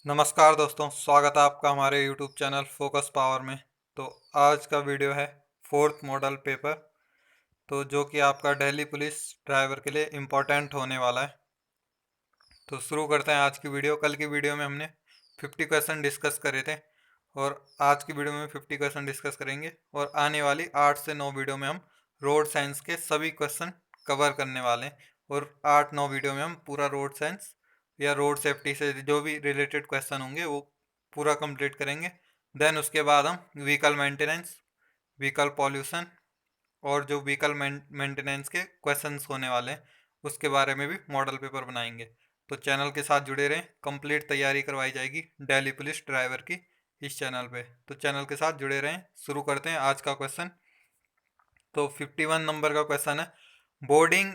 नमस्कार दोस्तों, स्वागत है आपका हमारे YouTube चैनल फोकस पावर में। तो आज का वीडियो है फोर्थ मॉडल पेपर, तो जो कि आपका दिल्ली पुलिस ड्राइवर के लिए इम्पोर्टेंट होने वाला है। तो शुरू करते हैं आज की वीडियो। कल की वीडियो में हमने 50 क्वेश्चन डिस्कस करे थे और आज की वीडियो में 50 क्वेश्चन डिस्कस करेंगे और आने वाली 8 से 9 वीडियो में हम रोड साइंस के सभी क्वेश्चन कवर करने वाले हैं और 8-9 वीडियो में हम पूरा रोड साइंस या रोड सेफ्टी से जो भी रिलेटेड क्वेश्चन होंगे वो पूरा कंप्लीट करेंगे। देन उसके बाद हम व्हीकल मेंटेनेंस, व्हीकल पॉल्यूशन और जो व्हीकल मेंटेनेंस के क्वेश्चंस होने वाले हैं उसके बारे में भी मॉडल पेपर बनाएंगे। तो चैनल के साथ जुड़े रहें, कंप्लीट तैयारी करवाई जाएगी दिल्ली पुलिस ड्राइवर की इस चैनल पे। तो चैनल के साथ जुड़े रहें। शुरू करते हैं आज का क्वेश्चन। तो 51 नंबर का क्वेश्चन है, boarding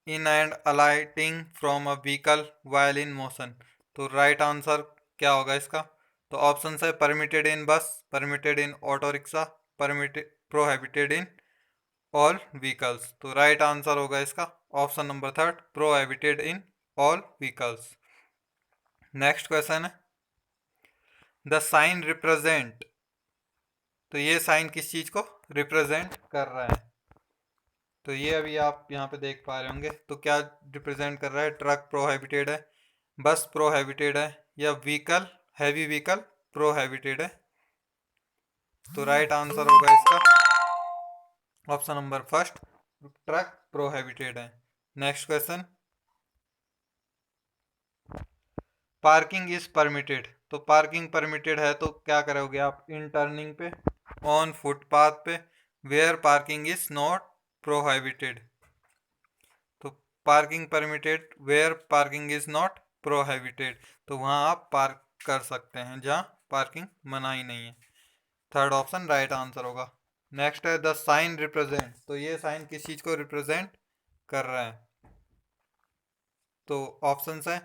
in and alighting from a vehicle while in motion. तो राइट आंसर क्या होगा इसका? तो ऑप्शन है परमिटेड इन बस, permitted in auto rickshaw, permitted, prohibited in all vehicles. तो राइट आंसर होगा इसका option number third, prohibited in all vehicles. Next question है, द साइन रिप्रेजेंट। तो ये साइन किस चीज को रिप्रेजेंट कर रहा है? तो ये अभी आप यहाँ पे देख पा रहे होंगे। तो क्या रिप्रेजेंट कर रहा है? ट्रक प्रोहिबिटेड है, बस प्रोहिबिटेड है, या व्हीकल, हैवी व्हीकल प्रोहिबिटेड है। तो राइट आंसर होगा इसका option number first, truck prohibited है। Next question, parking is permitted. तो पार्किंग परमिटेड है तो क्या करोगे आप? इन टर्निंग पे, ऑन फुटपाथ पे, where parking is not prohibited. तो parking permitted where parking is not prohibited. तो वहाँ आप पार्क कर सकते हैं जहाँ पार्किंग मनाही नहीं है। थर्ड ऑप्शन राइट आंसर होगा। नेक्स्ट है, द साइन रिप्रेजेंट। तो ये साइन किस चीज को रिप्रेजेंट कर रहा है? तो ऑप्शंस है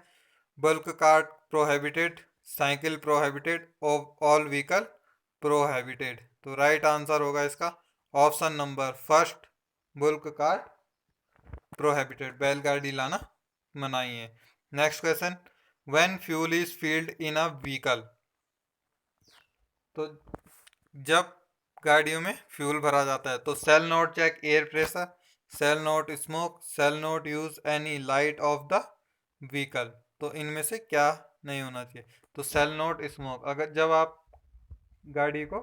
bullock cart prohibited, cycle prohibited, all vehicle prohibited. तो राइट आंसर होगा इसका option number first, bullock cart prohibited, बैलगाड़ी लाना मनाही है। Next question, when fuel is filled in a vehicle. तो जब गाड़ियों में फ्यूल भरा जाता है तो shall not check air pressure, shall not smoke, shall not use any light of the vehicle. तो इनमें से क्या नहीं होना चाहिए? तो सेल नॉट स्मोक, अगर जब आप गाड़ी को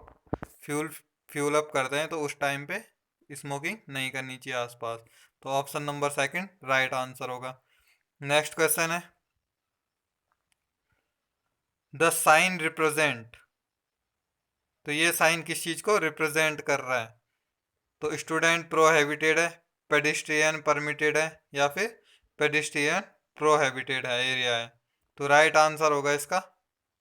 फ्यूल फ्यूल अप करते हैं तो उस टाइम पे स्मोकिंग नहीं करनी चाहिए आसपास। तो option number second right answer होगा। नेक्स्ट क्वेश्चन है, द साइन रिप्रेजेंट। तो ये साइन किस चीज को रिप्रेजेंट कर रहा है? तो स्टूडेंट प्रोहिबिटेड है, पेडिस्ट्रियन परमिटेड है, या फिर पेडिस्ट्रियन प्रोहिबिटेड है एरिया है। तो राइट आंसर होगा इसका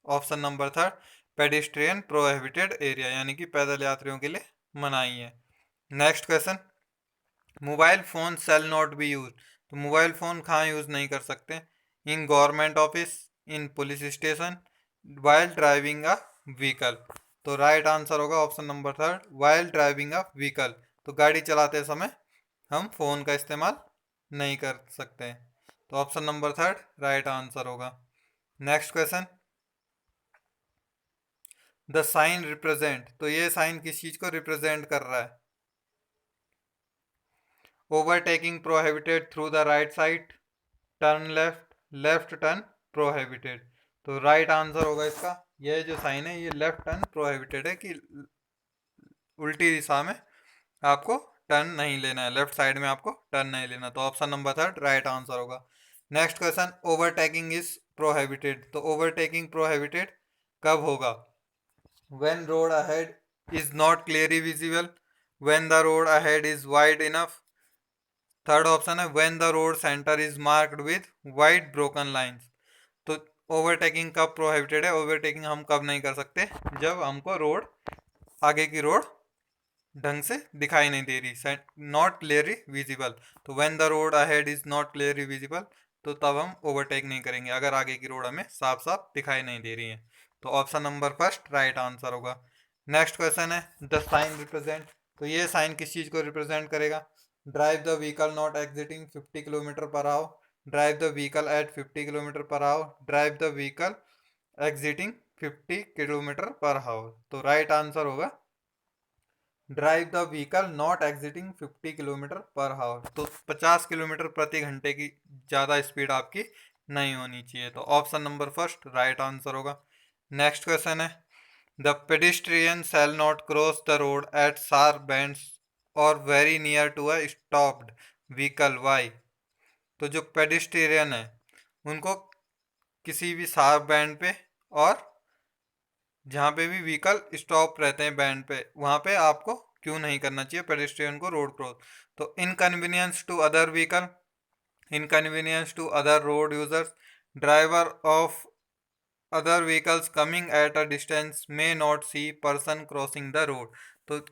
option number third, pedestrian prohibited area, यानी कि पैदल यात्रियों के लिए मनाही है। Next question, mobile phone cell not be use. तो मोबाइल फ़ोन कहाँ यूज़ नहीं कर सकते? In government office, in police station, while driving a vehicle. तो राइट आंसर होगा option number third, while driving a vehicle. तो गाड़ी चलाते समय हम फ़ोन का इस्तेमाल नहीं कर सकते। तो option number third right answer होगा। Next question, the sign represent. तो ये साइन किस चीज़ को रिप्रेजेंट कर रहा है? Overtaking prohibited through the right side, turn left, left turn prohibited. तो राइट आंसर होगा इसका, यह जो साइन है ये लेफ्ट टर्न प्रोहिबिटेड है कि उल्टी दिशा में आपको टर्न नहीं लेना है, लेफ्ट साइड में आपको टर्न नहीं लेना। तो option number third right answer होगा। Next question, overtaking is prohibited. तो ओवरटेकिंग प्रोहिबिटेड कब होगा? When road ahead is not clearly visible, when the road ahead is wide enough. Third option है when the road centre is marked with white broken lines. तो overtaking कब prohibited है? Overtaking हम कब नहीं कर सकते? जब हमको रोड, आगे की रोड ढंग से दिखाई नहीं दे रही, नॉट क्लियरली विजिबल। तो when the road ahead is not clearly visible, तो तब हम ओवरटेक नहीं करेंगे अगर आगे की रोड हमें साफ साफ दिखाई नहीं दे रही है। तो option number first right answer होगा। नेक्स्ट क्वेश्चन है, द साइन रिप्रेजेंट। तो ये साइन किस चीज को रिप्रेजेंट करेगा? Drive the vehicle not exiting 50 kilometre per our, drive the vehicle eight 50 kilometre per our, drive the vehicle exiting 50 kilometre per our. तो right answer होगा drive the vehicle not exiting 50 kilometre per our. तो 50 kilometre प्रति घंटे की ज़्यादा speed आपकी नहीं होनी चाहिए। तो option number first right answer होगा। नेक्स्ट क्वेश्चन है the pedestrian shall not cross the road at sharp bends और very near to a stopped vehicle why. तो जो पेडिस्ट्रियन है उनको किसी भी शार्प बैंड पे और जहाँ पे भी व्हीकल स्टॉप रहते हैं बैंड पे वहाँ पे आपको क्यों नहीं करना चाहिए पेडेस्ट्रियन को रोड क्रॉस। तो inconvenience to other vehicle, inconvenience to other road users, driver of other vehicles coming at a distance may not see person crossing the road. तो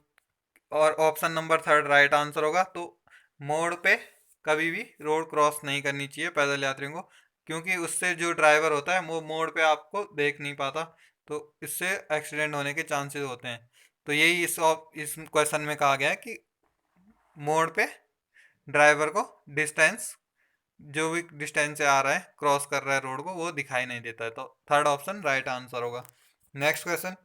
और option number third right answer होगा। तो मोड़ पे कभी भी road cross नहीं करनी चाहिए पैदल यात्रियों को, क्योंकि उससे जो ड्राइवर होता है वो मोड़ पे आपको देख नहीं पाता, तो इससे एक्सीडेंट होने के चांसेस होते हैं। तो यही इस क्वेश्चन में कहा गया है कि मोड़ पे ड्राइवर को डिस्टेंस, जो भी डिस्टेंस से आ रहा है क्रॉस कर रहा है रोड को, वो दिखाई नहीं देता है। तो थर्ड ऑप्शन राइट आंसर होगा। Next question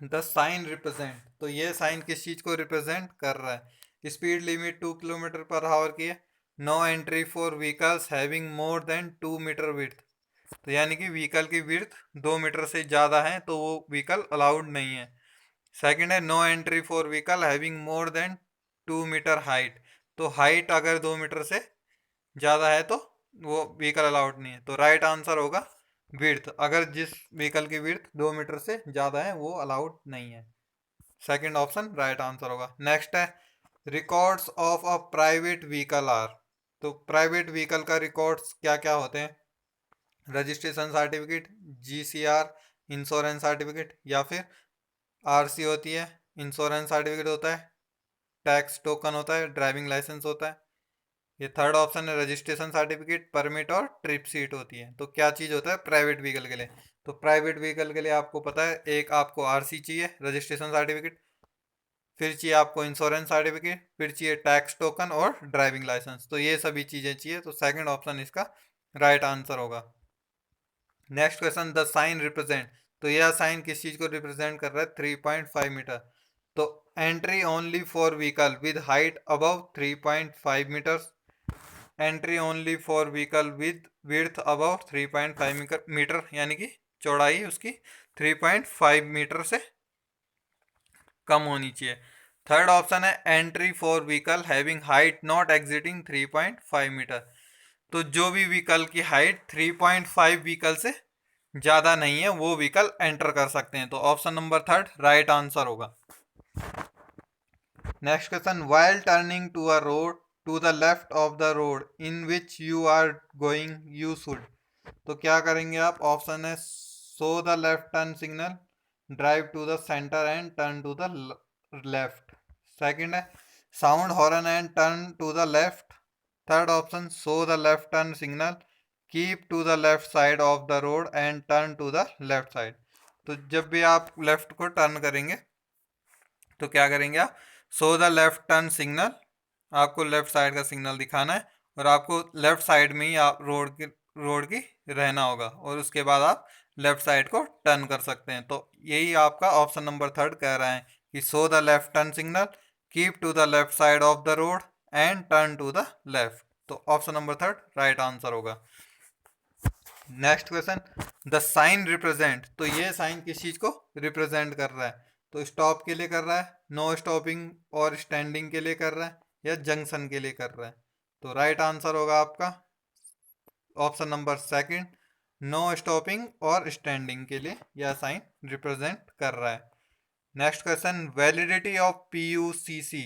the sign represent. तो ये साइन किस चीज को रिप्रेजेंट कर रहा है। Speed limit 2 kilometre per hour की है। No entry for vehicles having more than 2 metre width. तो यानी कि व्हीकल की विड्थ 2 मीटर से ज़्यादा है तो वो व्हीकल अलाउड नहीं है। सेकंड है no entry for vehicle having more than 2 metre height. तो हाइट अगर 2 मीटर से ज़्यादा है तो वो व्हीकल अलाउड नहीं है। तो राइट आंसर होगा विड्थ, अगर जिस व्हीकल की विड्थ 2 मीटर से ज़्यादा है वो अलाउड नहीं है। सेकंड ऑप्शन राइट आंसर होगा। नेक्स्ट है records of a private vehicle are. तो प्राइवेट व्हीकल का रिकॉर्ड्स क्या क्या होते हैं। Registration certificate, GCR, insurance certificate, या फिर आरसी होती है, इंश्योरेंस सर्टिफिकेट होता है, टैक्स टोकन होता है, ड्राइविंग लाइसेंस होता है। ये थर्ड ऑप्शन है रजिस्ट्रेशन सर्टिफिकेट, परमिट और ट्रिप सीट होती है। तो क्या चीज़ होता है प्राइवेट व्हीकल के लिए। तो प्राइवेट व्हीकल के लिए आपको पता है एक आपको आरसी चाहिए, रजिस्ट्रेशन सर्टिफिकेट, फिर चाहिए आपको इंश्योरेंस सर्टिफिकेट, फिर चाहिए टैक्स टोकन और ड्राइविंग लाइसेंस। तो ये सभी चीज़ें चाहिए। तो सेकंड ऑप्शन इसका राइट आंसर होगा। Next question the sign represent. तो यह साइन किस चीज़ को रिप्रेजेंट कर रहा है 3.5 मीटर। तो entry only for vehicle with height above 3.5 metres, entry only for vehicle with width above 3.5 metre, यानी कि चौड़ाई उसकी 3.5 मीटर से कम होनी चाहिए। थर्ड ऑप्शन है entry for vehicle having height not exceeding 3.5 metre. तो जो भी व्हीकल की हाइट 3.5 व्हीकल से ज़्यादा नहीं है वो व्हीकल एंटर कर सकते हैं। तो option number third right answer होगा। Next question while turning to a road to the left of the road in which you are going you should. तो क्या करेंगे आप। ऑप्शन है show the left turn signal, drive to the centre and turn to the left. Second है sound horn and turn to the left. Third option show the left turn signal, keep to the left side of the road and turn to the left side. तो जब भी आप left को turn करेंगे तो क्या करेंगे आप show the left turn signal, आपको लेफ्ट साइड का सिग्नल दिखाना है और आपको लेफ्ट साइड में ही आप रोड की रहना होगा और उसके बाद आप लेफ्ट साइड को टर्न कर सकते हैं। तो यही आपका ऑप्शन नंबर थर्ड कह रहा है कि show the left turn signal, keep to the left side of the road and turn to the left. तो option number third right answer होगा। Next question the sign represent. तो ये sign किस चीज को रिप्रेजेंट कर रहा है। तो स्टॉप के लिए कर रहा है, नो स्टॉपिंग और स्टैंडिंग के लिए कर रहा है, या जंक्शन के लिए कर रहा है। तो राइट आंसर होगा आपका option number second, no stopping और स्टैंडिंग के लिए यह साइन रिप्रेजेंट कर रहा है। Next question validity of PUCC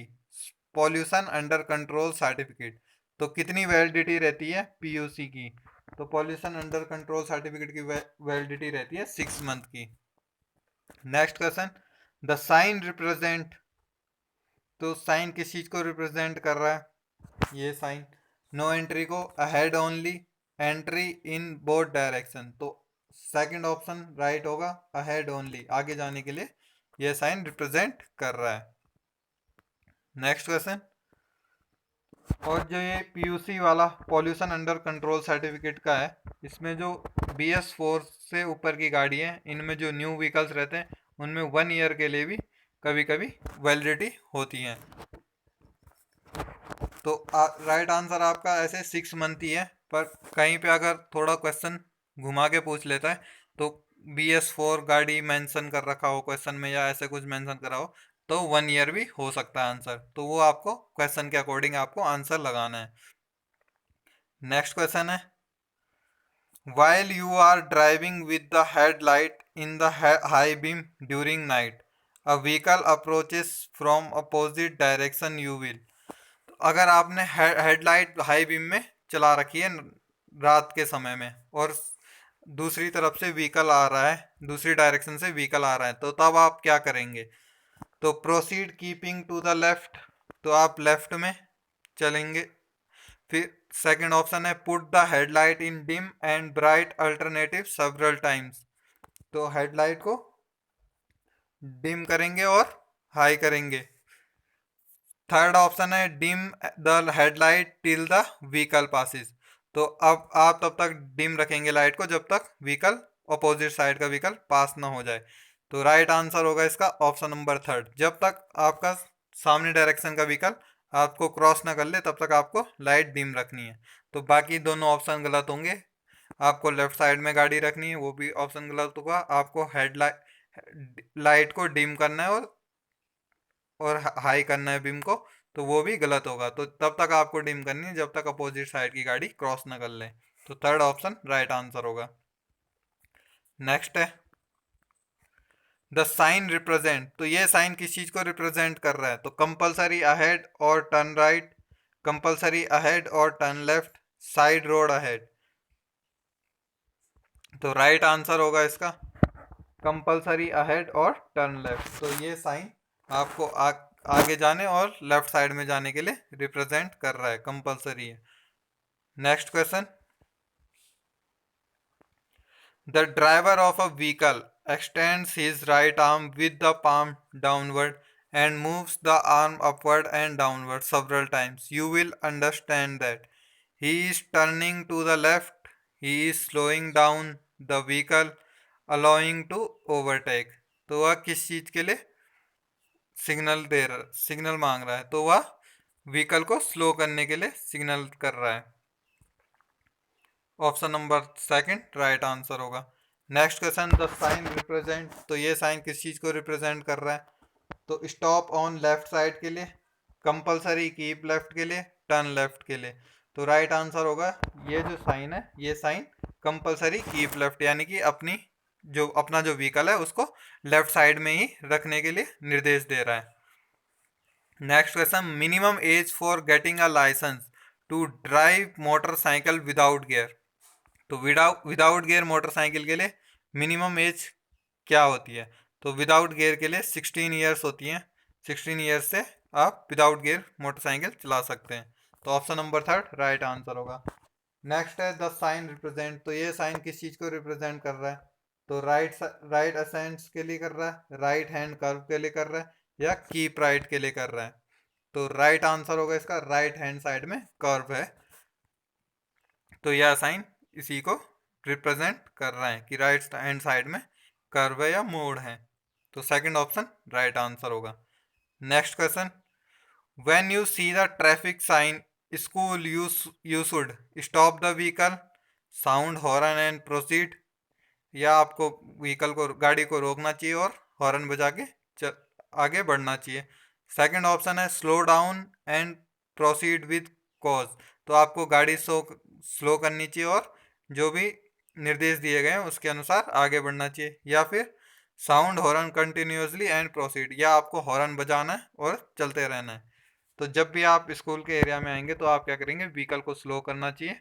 pollution under control certificate. तो कितनी वैलिडिटी रहती है पीयूसी की। तो पॉल्यूशन अंडर कंट्रोल सर्टिफिकेट की वैलिडिटी रहती है 6 मंथ की। Next question the sign represent. तो साइन किस चीज को रिप्रेजेंट कर रहा है ये साइन। नो एंट्री को, ahead only, entry in both direction. तो सेकंड ऑप्शन राइट होगा, अहेड ओनली, आगे जाने के लिए यह साइन रिप्रेजेंट कर रहा है। नेक्स्ट क्वेश्चन और जो ये पीयूसी वाला पॉल्यूशन अंडर कंट्रोल सर्टिफिकेट का है इसमें जो BS4 से ऊपर की गाड़ी है, इनमें जो न्यू व्हीकल्स रहते हैं उनमें 1 ईयर के लिए भी कभी कभी वैलिडिटी होती है। तो राइट आंसर आपका ऐसे 6 मंथ ही है, पर कहीं पे अगर थोड़ा क्वेश्चन घुमा के पूछ लेता है तो BS4 गाड़ी मेंशन कर रखा हो क्वेश्चन में या ऐसे कुछ मेंशन करा हो तो 1 ईयर भी हो सकता है आंसर। तो वो आपको क्वेश्चन के अकॉर्डिंग आपको आंसर लगाना है। नेक्स्ट क्वेश्चन है, while you are driving with the headlight in the high beam during night, a vehicle approaches from opposite direction, you will। अगर आपने हेडलाइट हाई बीम में चला रखी है रात के समय में और दूसरी तरफ से व्हीकल आ रहा है, दूसरी डायरेक्शन से व्हीकल आ रहा है, तो तब आप क्या करेंगे? तो proceed keeping to the left, तो आप लेफ्ट में चलेंगे। फिर सेकंड ऑप्शन है put the headlight in dim and bright alternative several times, तो हेडलाइट को डिम करेंगे और हाई करेंगे। थर्ड ऑप्शन है dim the headlight till the vehicle passes, तो अब आप तब तक डिम रखेंगे लाइट को जब तक व्हीकल अपोजिट साइड का व्हीकल पास ना हो जाए। तो राइट आंसर होगा इसका ऑप्शन नंबर थर्ड, जब तक आपका सामने डायरेक्शन का व्हीकल आपको क्रॉस ना कर ले तब तक आपको लाइट डिम रखनी है। तो बाकी दोनों ऑप्शन गलत होंगे। आपको लेफ्ट साइड में गाड़ी रखनी है वो भी ऑप्शन गलत होगा। आपको हेडलाइट लाइट को डिम करना है और हाई करना है बीम को, तो वो भी गलत होगा। तो तब तक आपको डिम करनी है जब तक अपोजिट साइड की गाड़ी क्रॉस ना कर ले। तो थर्ड ऑप्शन राइट आंसर होगा। नेक्स्ट है द साइन रिप्रेजेंट, तो ये साइन किस चीज को रिप्रेजेंट कर रहा है? तो कंपलसरी अहेड और टर्न राइट, कंपलसरी अहेड और turn left, side road ahead. तो राइट आंसर होगा इसका कंपलसरी अहेड और टर्न लेफ्ट। तो ये साइन आपको आगे जाने और लेफ्ट साइड में जाने के लिए रिप्रेजेंट कर रहा है, कंपलसरी है। Next question, the driver of a vehicle extends his right arm with the palm downward and moves the arm upward and downward several times. You will understand that he is turning to the left, he is slowing down the vehicle, allowing to overtake। तो वह किस चीज के लिए signal मांग रहा है? तो वह व्हीकल को स्लो करने के लिए सिग्नल कर रहा है। Option number second right answer होगा। Next question, the sign represent, तो ये साइन किस चीज को रिप्रेजेंट कर रहा है? तो स्टॉप ऑन लेफ्ट साइड के लिए, कंपलसरी कीप लेफ्ट के लिए, टर्न लेफ्ट के लिए। तो राइट आंसर होगा ये जो साइन है, ये साइन कंपलसरी कीप लेफ्ट यानी कि अपना जो व्हीकल है उसको लेफ्ट साइड में ही रखने के लिए निर्देश दे रहा है। Next question, minimum age for getting a licence to drive motorcycle without gear, तो विदाउट गियर मोटरसाइकिल के लिए मिनिमम एज क्या होती है? तो विदाउट गियर के लिए 16 ईयर्स होती हैं। 16 ईयर्स से आप विदाउट गियर मोटरसाइकिल चला सकते हैं। तो option number third right answer होगा। नेक्स्ट है द साइन रिप्रेजेंट, तो ये साइन किस चीज़ को रिप्रेजेंट कर रहा है? तो राइट असेंट्स के लिए कर रहा है, राइट हैंड कर्व के लिए कर रहा है, या कीप राइट के लिए कर रहा है? तो राइट आंसर होगा इसका राइट हैंड साइड में कर्व है, तो यह साइन इसी को रिप्रेजेंट कर रहा है कि राइट हैंड साइड में कर्व है या मोड़ है। तो सेकंड ऑप्शन राइट आंसर होगा। Next question, when you see the traffic sign school you should stop the vehicle, sound horn and proceed, या आपको व्हीकल को गाड़ी को रोकना चाहिए और हॉर्न बजा के आगे बढ़ना चाहिए। सेकंड ऑप्शन है slow down and proceed with cause, तो आपको गाड़ी स्लो करनी चाहिए और जो भी निर्देश दिए गए हैं उसके अनुसार आगे बढ़ना चाहिए। या फिर sound horn continuously and proceed, या आपको हॉर्न बजाना है और चलते रहना है। तो जब भी आप स्कूल के एरिया में आएंगे तो आप क्या करेंगे, व्हीकल को स्लो करना चाहिए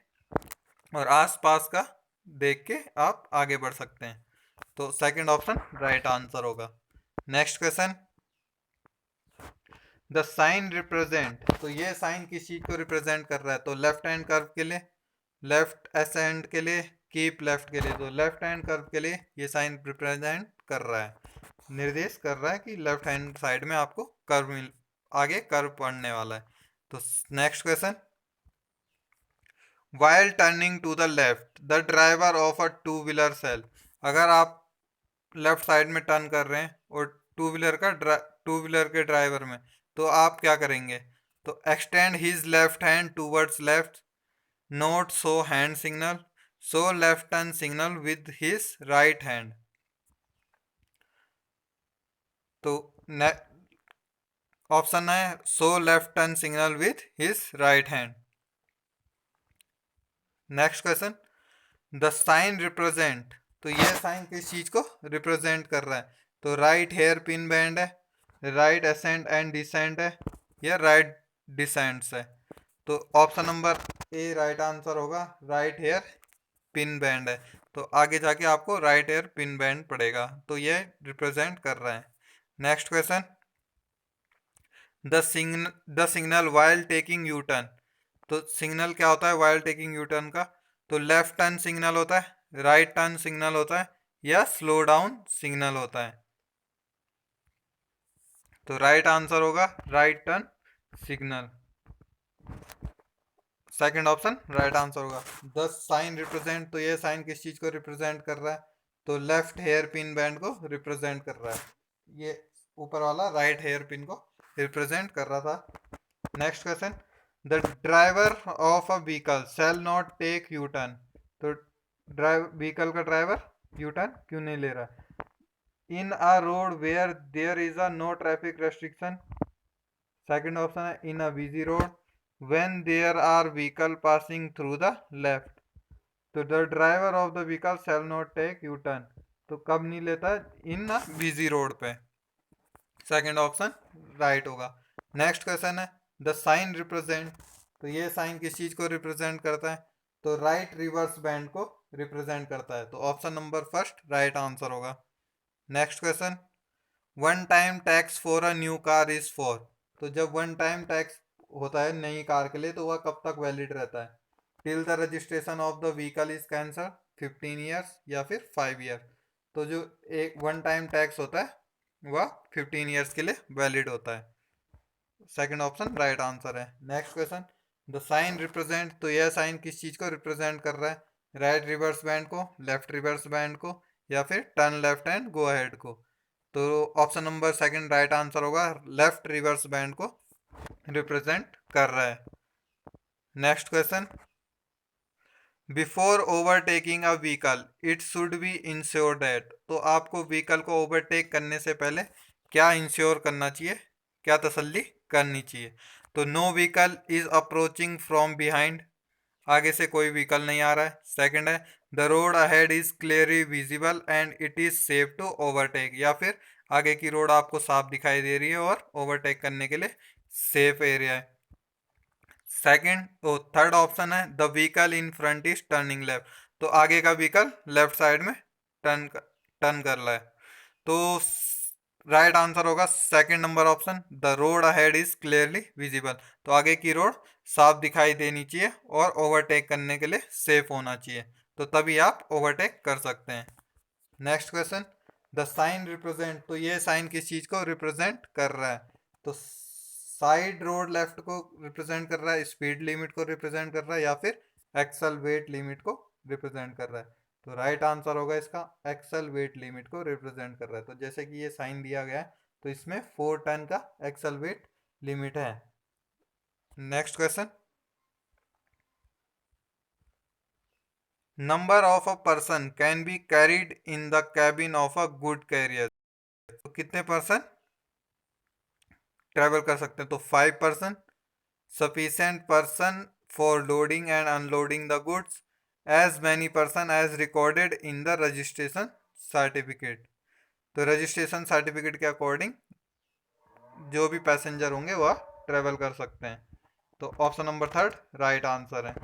और आसपास का देख के आप आगे बढ़ सकते हैं। तो सेकंड ऑप्शन राइट आंसर होगा। Next question, the sign represent, तो ये साइन किस चीज को रिप्रेजेंट कर रहा है? तो लेफ्ट हैंड कर्व के लिए, लेफ्ट असेंड के लिए, कीप लेफ्ट के लिए। तो लेफ्ट हैंड कर्व के लिए ये साइन रिप्रेजेंट कर रहा है, निर्देश कर रहा है कि लेफ्ट हैंड साइड में आपको आगे कर्व पड़ने वाला है। तो next question, while turning to the left the driver of a two wheeler cell। अगर आप लेफ्ट साइड में टर्न कर रहे हैं और टू व्हीलर के ड्राइवर में, तो आप क्या करेंगे? तो extend his left hand towards left, not show hand signal, show left turn signal with his right hand. तो ऑप्शन है show left turn signal with his right hand. Next question, the sign represent, तो यह sign किस चीज को represent कर रहा है? तो राइट हेयर पिन बैंड है, राइट असेंट एंड डिसेंट है, या राइट डिसेंट्स है। तो option number A right answer होगा, राइट हेयर पिन बैंड है। तो आगे जाके आपको राइट हेयर पिन बैंड पड़ेगा, तो ये रिप्रेजेंट कर रहा है। Next question, the signal while taking you turn, तो सिग्नल क्या होता है वाइल टेकिंग यू टर्न का? तो लेफ्ट टर्न सिग्नल होता है, राइट टर्न सिग्नल होता है, या स्लो डाउन सिग्नल होता है? तो राइट आंसर होगा right turn signal. Second option right answer होगा। द साइन रिप्रेजेंट, तो ये साइन किस चीज को रिप्रेजेंट कर रहा है? तो लेफ्ट हेयर पिन बैंड को रिप्रेजेंट कर रहा है। ये ऊपर वाला राइट हेयर पिन को रिप्रेजेंट कर रहा था। Next question, the driver of a vehicle shall not take U turn, तो व्हीकल का ड्राइवर यू टर्न क्यों नहीं ले रहा? In a road where there is a no traffic restriction, second option है in a busy road, when there are vehicle passing through the left, तो the driver of the vehicle shall not take U turn, तो कब नहीं लेता? In a busy road पे। Second option right होगा। Next question है, the sign represent, तो ये साइन किस चीज को रिप्रेजेंट करता है? तो राइट रिवर्स बैंड को रिप्रेजेंट करता है। तो option number first right answer होगा। Next question, one time tax for a new car is for, तो जब वन टाइम टैक्स होता है नई कार के लिए, तो वह कब तक वैलिड रहता है? Till the registration of the vehicle is cancel, 15 years, या फिर 5 ईयर। तो जो एक वन टाइम टैक्स होता है वह 15 ईयर्स के लिए वैलिड होता है। सेकंड ऑप्शन राइट आंसर है। Next question, the sign represent, तो यह साइन किस चीज को रिप्रेजेंट कर रहा है? राइट रिवर्स बैंड को, लेफ्ट रिवर्स बैंड को, या फिर turn left and go ahead को? तो option number second right answer होगा, लेफ्ट रिवर्स बैंड को रिप्रेजेंट कर रहा है। Next question, before overtaking a vehicle it should be ensure that, तो आपको व्हीकल को ओवरटेक करने से पहले क्या इंश्योर करना चाहिए, क्या तसल्ली करनी चाहिए? तो no vehicle is approaching from behind, आगे से कोई व्हीकल नहीं आ रहा है। सेकंड है, the road ahead is clearly visible and it is safe to overtake, या फिर आगे की रोड आपको साफ दिखाई दे रही है और ओवरटेक करने के लिए सेफ एरिया है। सेकंड, ओ थर्ड ऑप्शन है, the vehicle in front is turning left, तो आगे का व्हीकल लेफ्ट साइड में टर्न कर रहा है। तो राइट आंसर होगा second number option, the road ahead is clearly visible, तो आगे की रोड साफ दिखाई देनी चाहिए और ओवरटेक करने के लिए सेफ होना चाहिए, तो तभी आप ओवरटेक कर सकते हैं। Next question, the sign represent, तो ये साइन किस चीज को रिप्रेजेंट कर रहा है? तो साइड रोड लेफ्ट को रिप्रेजेंट कर रहा है, स्पीड लिमिट को रिप्रेजेंट कर रहा है, या फिर एक्सल वेट लिमिट को रिप्रेजेंट कर रहा है? तो राइट आंसर होगा इसका, एक्सल वेट लिमिट को रिप्रेजेंट कर रहा है। तो जैसे कि ये साइन दिया गया है, तो इसमें 4 टन का एक्सल वेट लिमिट है। Next question, number of a person can be carried in the cabin of a good carrier, तो कितने पर्सन ट्रेवल कर सकते हैं? तो 5 person, sufficient person for loading and unloading the goods, as many person as recorded in the registration certificate, तो registration certificate के according जो भी पैसेंजर होंगे वह ट्रेवल कर सकते हैं। तो option number third right answer है।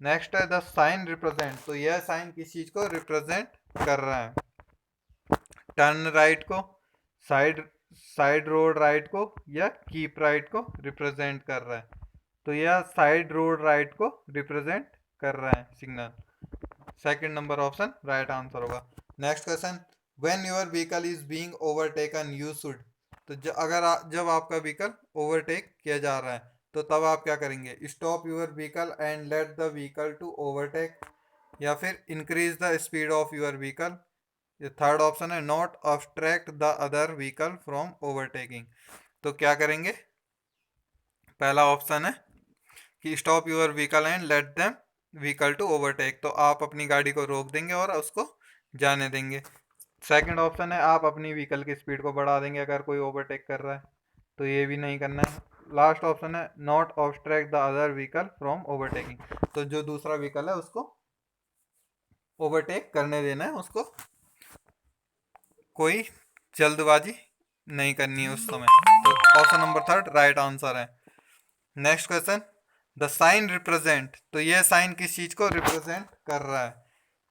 नेक्स्ट है, द साइन रिप्रेजेंट, तो यह साइन किस चीज को रिप्रेजेंट कर रहा है? टर्न राइट को, साइड साइड रोड राइट को, या कीप राइट को रिप्रेजेंट कर रहा है? तो यह साइड रोड राइट को रिप्रेजेंट कर रहा है signal. Second number option right answer होगा। Next question, when your vehicle is being overtaken you should, तो जब आपका व्हीकल ओवरटेक किया जा रहा है, तो तब आप क्या करेंगे, stop your vehicle and let the vehicle to overtake, या फिर increase the speed of your vehicle. ये थर्ड ऑप्शन है not obstruct the other vehicle from overtaking. तो क्या करेंगे, पहला ऑप्शन है कि stop your vehicle and let them vehicle to overtake, तो आप अपनी गाड़ी को रोक देंगे और उसको जाने देंगे। सेकंड ऑप्शन है आप अपनी व्हीकल की स्पीड को बढ़ा देंगे अगर कोई ओवरटेक कर रहा है, तो ये भी नहीं करना है। लास्ट ऑप्शन है not obstruct the other vehicle from overtaking, तो जो दूसरा व्हीकल है उसको ओवरटेक करने देना है, उसको कोई जल्दबाजी नहीं करनी है उस समय। तो option number third right answer है। Next question, the sign represent, तो ये साइन किस चीज को रिप्रेजेंट कर रहा है,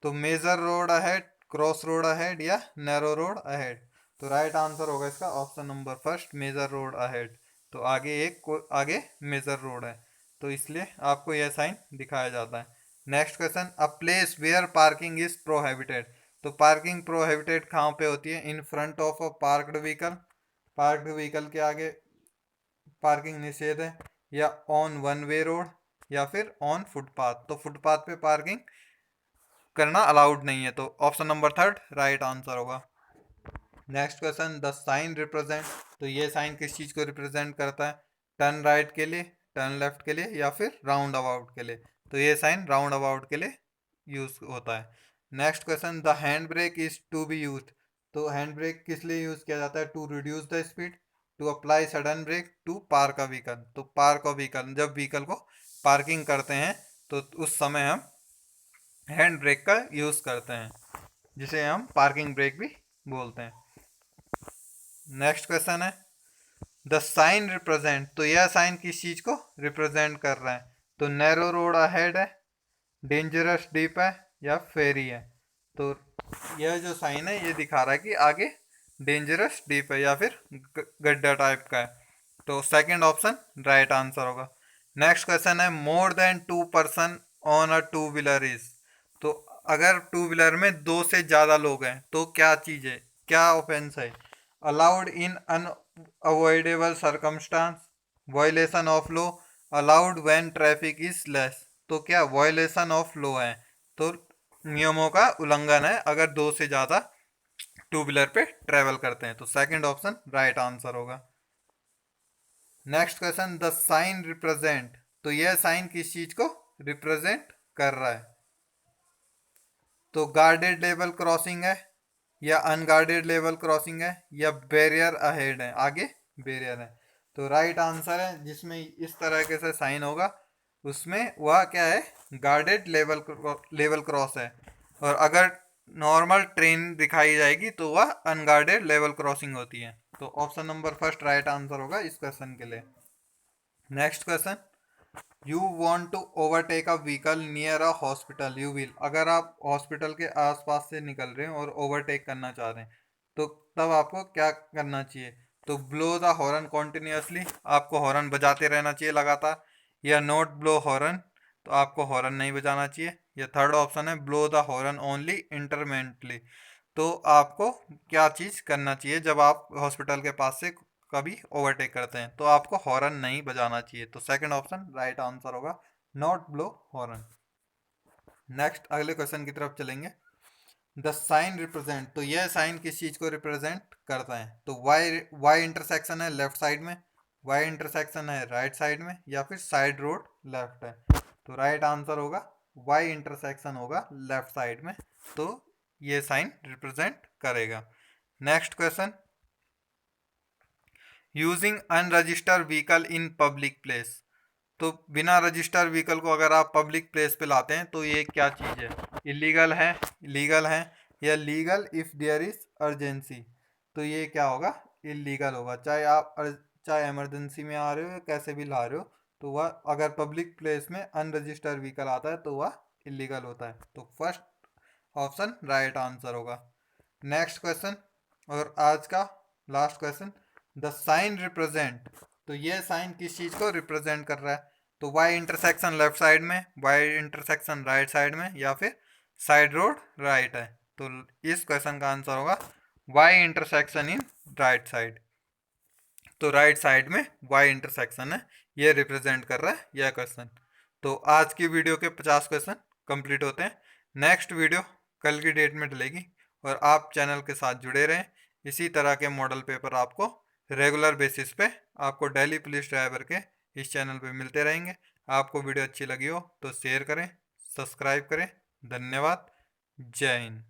तो major road ahead, cross road ahead, या नैरो रोड अहेड। तो राइट आंसर होगा इसका option number first, major road ahead. तो आगे मेजर रोड है, तो इसलिए आपको यह साइन दिखाया जाता है। Next question, a place where parking is prohibited, तो पार्किंग प्रोहिबिटेड कहाँ पे होती है, in front of a parked vehicle, parked vehicle के आगे पार्किंग निषेध है, या ऑन वन वे रोड, या फिर ऑन फुटपाथ। तो फुटपाथ पे पार्किंग करना अलाउड नहीं है, तो option number third right answer होगा। Next question, the sign represent, तो ये साइन किस चीज को रिप्रेजेंट करता है, टर्न राइट के लिए, टर्न लेफ्ट के लिए, या फिर राउंड अबाउट के लिए। तो ये साइन राउंड अबाउट के लिए यूज होता है। Next question, the hand brake is to be use, तो हैंड ब्रेक किस लिए यूज किया जाता है, to reduce the speed, to apply sudden brake, to park a vehicle. तो पार्क अ व्हीकल, जब व्हीकल को पार्किंग करते हैं तो उस समय हम हैंड ब्रेक का यूज करते हैं, जिसे हम पार्किंग ब्रेक भी बोलते हैं। नेक्स्ट क्वेश्चन है, द साइन रिप्रेजेंट, तो यह साइन किस चीज को रिप्रेजेंट कर रहा है, तो नैरो रोड अहेड है, डेंजरस डीप है, या फेरी है। तो यह जो साइन है ये दिखा रहा है कि आगे डेंजरस डीप है या फिर गड्ढा टाइप का है, तो सेकंड ऑप्शन राइट आंसर होगा। नेक्स्ट क्वेश्चन है, more than two person on a two wheeler is, तो अगर टू व्हीलर में दो से ज्यादा लोग हैं तो क्या चीज है, क्या ऑफेंस है, allowed in unavoidable circumstance, violation of law, allowed when traffic is less. तो क्या वायलेशन ऑफ लॉ है, तो नियमों का उल्लंघन है अगर दो से ज्यादा टू व्हीलर पे ट्रेवल करते हैं, तो सेकंड ऑप्शन राइट आंसर होगा। Next question, the sign represent, तो यह साइन किस चीज को रिप्रेजेंट कर रहा है, तो गार्डेड लेवल क्रॉसिंग है, या अनगार्डेड लेवल क्रॉसिंग है, या बैरियर अहेड है, आगे बैरियर है। तो राइट आंसर है जिसमें इस तरह से साइन होगा उसमें वह क्या है, गार्डेड लेवल क्रॉस है, और अगर नॉर्मल ट्रेन दिखाई जाएगी तो वह अनगार्डेड लेवल क्रॉसिंग होती है। तो option number first right answer होगा इस क्वेश्चन के लिए। Next question, you want to overtake a vehicle near a hospital, you will, अगर आप हॉस्पिटल के आसपास से निकल रहे हैं और ओवरटेक करना चाह रहे हैं तो तब आपको क्या करना चाहिए, तो ब्लो द हॉर्न कॉन्टिन्यूसली, आपको हॉर्न बजाते रहना चाहिए लगातार, या नोट ब्लो हॉर्न, तो आपको हॉर्न नहीं बजाना चाहिए, या थर्ड ऑप्शन है blow the horn only intermittently, तो आपको क्या चीज़ करना चाहिए जब आप हॉस्पिटल के पास से कभी ओवरटेक करते हैं, तो आपको हॉर्न नहीं बजाना चाहिए, तो सेकंड ऑप्शन राइट आंसर होगा, नॉट ब्लो हॉर्न। नेक्स्ट अगले क्वेश्चन की तरफ चलेंगे, द साइन रिप्रेजेंट, तो यह साइन किस चीज को रिप्रेजेंट करता है, तो वाई वाई इंटरसेक्शन है लेफ्ट साइड में, वाई इंटरसेक्शन है राइट साइड में, या फिर साइड रोड लेफ्ट है। तो राइट आंसर होगा वाई इंटरसेक्शन होगा लेफ्ट साइड में, तो ये साइन रिप्रेजेंट करेगा। Next question, using unregistered vehicle in public place, तो बिना रजिस्टर व्हीकल को अगर आप पब्लिक प्लेस पे लाते हैं तो ये क्या चीज़ है, इलीगल है, लीगल है, या legal if there is urgency. तो ये क्या होगा, इलीगल होगा, चाहे इमरजेंसी में आ रहे हो या कैसे भी ला रहे हो, तो वह अगर पब्लिक प्लेस में अनरजिस्टर्ड व्हीकल आता है तो वह इलीगल होता है, तो फर्स्ट ऑप्शन राइट आंसर होगा। नेक्स्ट क्वेश्चन और आज का last question, the sign represent, तो ये साइन किस चीज को रिप्रेजेंट कर रहा है, तो वाई इंटरसेक्शन लेफ्ट साइड में, वाई इंटरसेक्शन राइट साइड में, या फिर साइड रोड राइट है। तो इस क्वेश्चन का आंसर होगा Y intersection in right side, तो राइट साइड में वाई इंटरसेक्शन है, ये रिप्रेजेंट कर रहा है यह क्वेश्चन। तो आज की वीडियो के 50 क्वेश्चन कंप्लीट होते हैं। नेक्स्ट वीडियो कल की डेट में डलेगी और आप चैनल के साथ जुड़े रहें। इसी तरह के मॉडल पेपर आपको रेगुलर बेसिस पे आपको दिल्ली पुलिस ड्राइवर के इस चैनल पे मिलते रहेंगे। आपको वीडियो अच्छी लगी हो तो शेयर करें, सब्सक्राइब करें। धन्यवाद। जय हिंद।